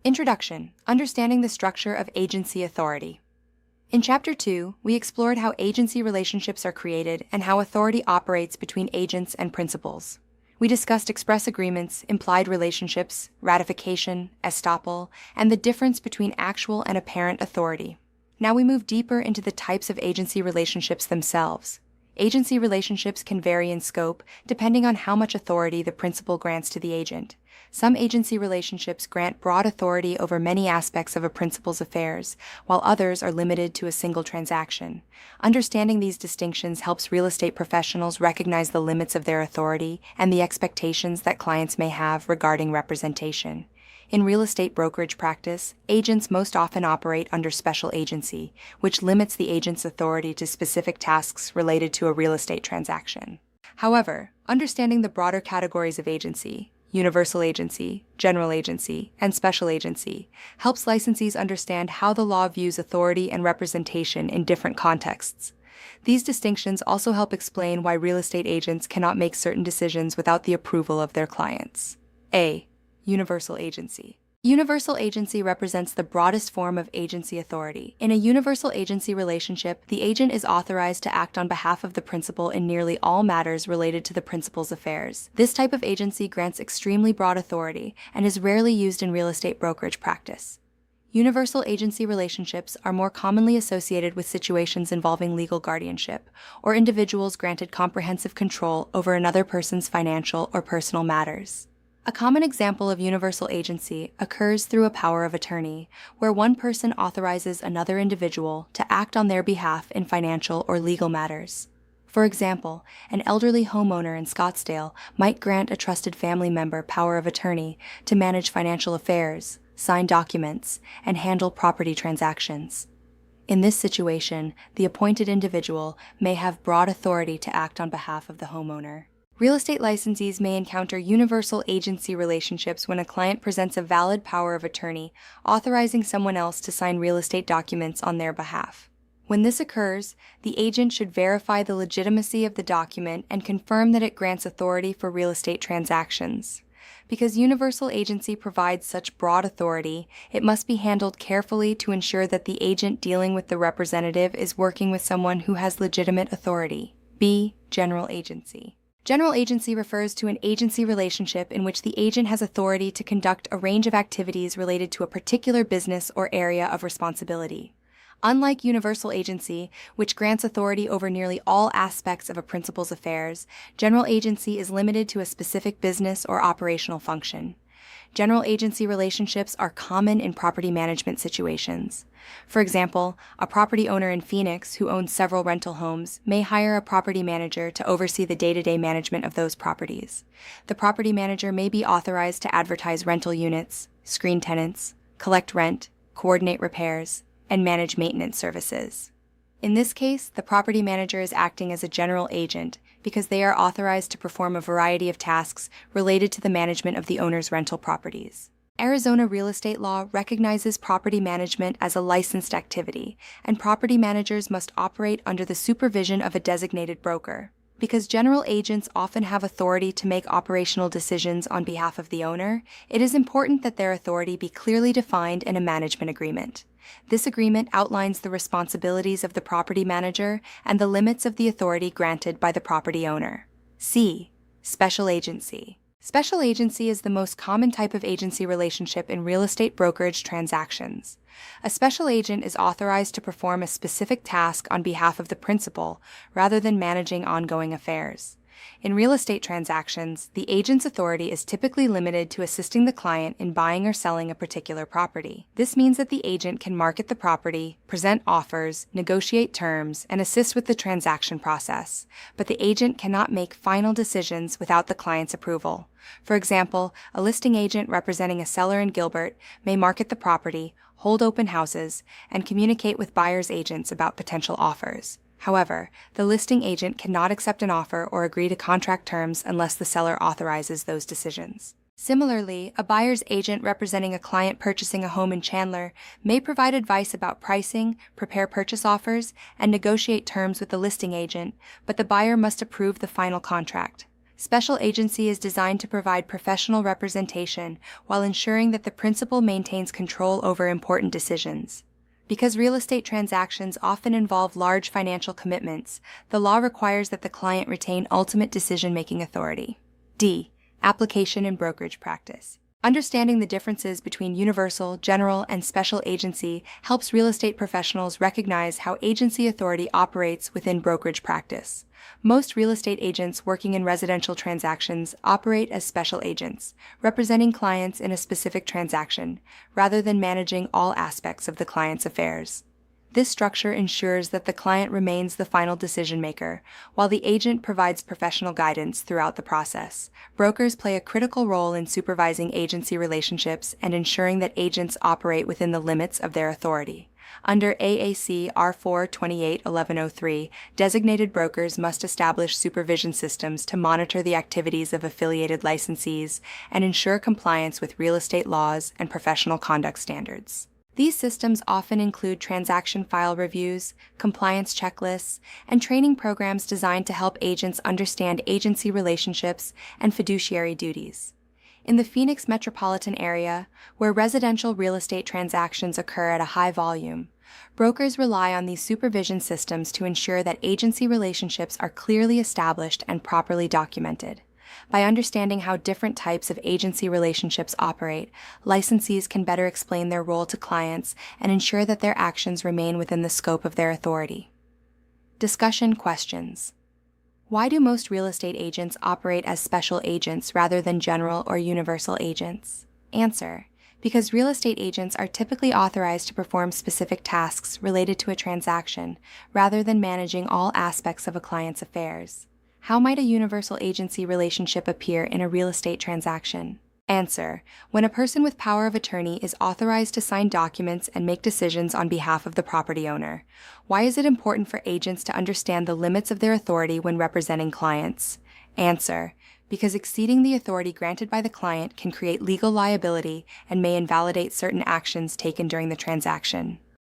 Introduction: Understanding the Structure of Agency Authority. In Chapter 2, we explored how agency relationships are created and how authority operates between agents and principals. We discussed express agreements, implied relationships, ratification, estoppel, and the difference between actual and apparent authority. Now we move deeper into the types of agency relationships themselves. Agency relationships can vary in scope depending on how much authority the principal grants to the agent. Some agency relationships grant broad authority over many aspects of a principal's affairs, while others are limited to a single transaction. Understanding these distinctions helps real estate professionals recognize the limits of their authority and the expectations that clients may have regarding representation. In real estate brokerage practice, agents most often operate under special agency, which limits the agent's authority to specific tasks related to a real estate transaction. However, understanding the broader categories of agency, universal agency, general agency, and special agency, helps licensees understand how the law views authority and representation in different contexts. These distinctions also help explain why real estate agents cannot make certain decisions without the approval of their clients. A. Universal agency. Universal agency represents the broadest form of agency authority. In a universal agency relationship, the agent is authorized to act on behalf of the principal in nearly all matters related to the principal's affairs. This type of agency grants extremely broad authority and is rarely used in real estate brokerage practice. Universal agency relationships are more commonly associated with situations involving legal guardianship, or individuals granted comprehensive control over another person's financial or personal matters. A common example of universal agency occurs through a power of attorney, where one person authorizes another individual to act on their behalf in financial or legal matters. For example, an elderly homeowner in Scottsdale might grant a trusted family member power of attorney to manage financial affairs, sign documents, and handle property transactions. In this situation, the appointed individual may have broad authority to act on behalf of the homeowner. Real estate licensees may encounter universal agency relationships when a client presents a valid power of attorney, authorizing someone else to sign real estate documents on their behalf. When this occurs, the agent should verify the legitimacy of the document and confirm that it grants authority for real estate transactions. Because universal agency provides such broad authority, it must be handled carefully to ensure that the agent dealing with the representative is working with someone who has legitimate authority. B. General agency. General agency refers to an agency relationship in which the agent has authority to conduct a range of activities related to a particular business or area of responsibility. Unlike universal agency, which grants authority over nearly all aspects of a principal's affairs, general agency is limited to a specific business or operational function. General agency relationships are common in property management situations. For example, a property owner in Phoenix who owns several rental homes may hire a property manager to oversee the day-to-day management of those properties. The property manager may be authorized to advertise rental units, screen tenants, collect rent, coordinate repairs, and manage maintenance services. In this case, the property manager is acting as a general agent because they are authorized to perform a variety of tasks related to the management of the owner's rental properties. Arizona real estate law recognizes property management as a licensed activity, and property managers must operate under the supervision of a designated broker. Because general agents often have authority to make operational decisions on behalf of the owner, it is important that their authority be clearly defined in a management agreement. This agreement outlines the responsibilities of the property manager and the limits of the authority granted by the property owner. C. Special agency. Special agency is the most common type of agency relationship in real estate brokerage transactions. A special agent is authorized to perform a specific task on behalf of the principal rather than managing ongoing affairs. In real estate transactions, the agent's authority is typically limited to assisting the client in buying or selling a particular property. This means that the agent can market the property, present offers, negotiate terms, and assist with the transaction process, but the agent cannot make final decisions without the client's approval. For example, a listing agent representing a seller in Gilbert may market the property, hold open houses, and communicate with buyer's agents about potential offers. However, the listing agent cannot accept an offer or agree to contract terms unless the seller authorizes those decisions. Similarly, a buyer's agent representing a client purchasing a home in Chandler may provide advice about pricing, prepare purchase offers, and negotiate terms with the listing agent, but the buyer must approve the final contract. Special agency is designed to provide professional representation while ensuring that the principal maintains control over important decisions. Because real estate transactions often involve large financial commitments, the law requires that the client retain ultimate decision-making authority. D. Application in brokerage practice. Understanding the differences between universal, general, and special agency helps real estate professionals recognize how agency authority operates within brokerage practice. Most real estate agents working in residential transactions operate as special agents, representing clients in a specific transaction, rather than managing all aspects of the client's affairs. This structure ensures that the client remains the final decision maker, while the agent provides professional guidance throughout the process. Brokers play a critical role in supervising agency relationships and ensuring that agents operate within the limits of their authority. Under AAC R4 28-1103, designated brokers must establish supervision systems to monitor the activities of affiliated licensees and ensure compliance with real estate laws and professional conduct standards. These systems often include transaction file reviews, compliance checklists, and training programs designed to help agents understand agency relationships and fiduciary duties. In the Phoenix metropolitan area, where residential real estate transactions occur at a high volume, brokers rely on these supervision systems to ensure that agency relationships are clearly established and properly documented. By understanding how different types of agency relationships operate, licensees can better explain their role to clients and ensure that their actions remain within the scope of their authority. Discussion questions. Why do most real estate agents operate as special agents rather than general or universal agents? Answer: because real estate agents are typically authorized to perform specific tasks related to a transaction rather than managing all aspects of a client's affairs. How might a universal agency relationship appear in a real estate transaction? Answer: when a person with power of attorney is authorized to sign documents and make decisions on behalf of the property owner. Why is it important for agents to understand the limits of their authority when representing clients? Answer: because exceeding the authority granted by the client can create legal liability and may invalidate certain actions taken during the transaction.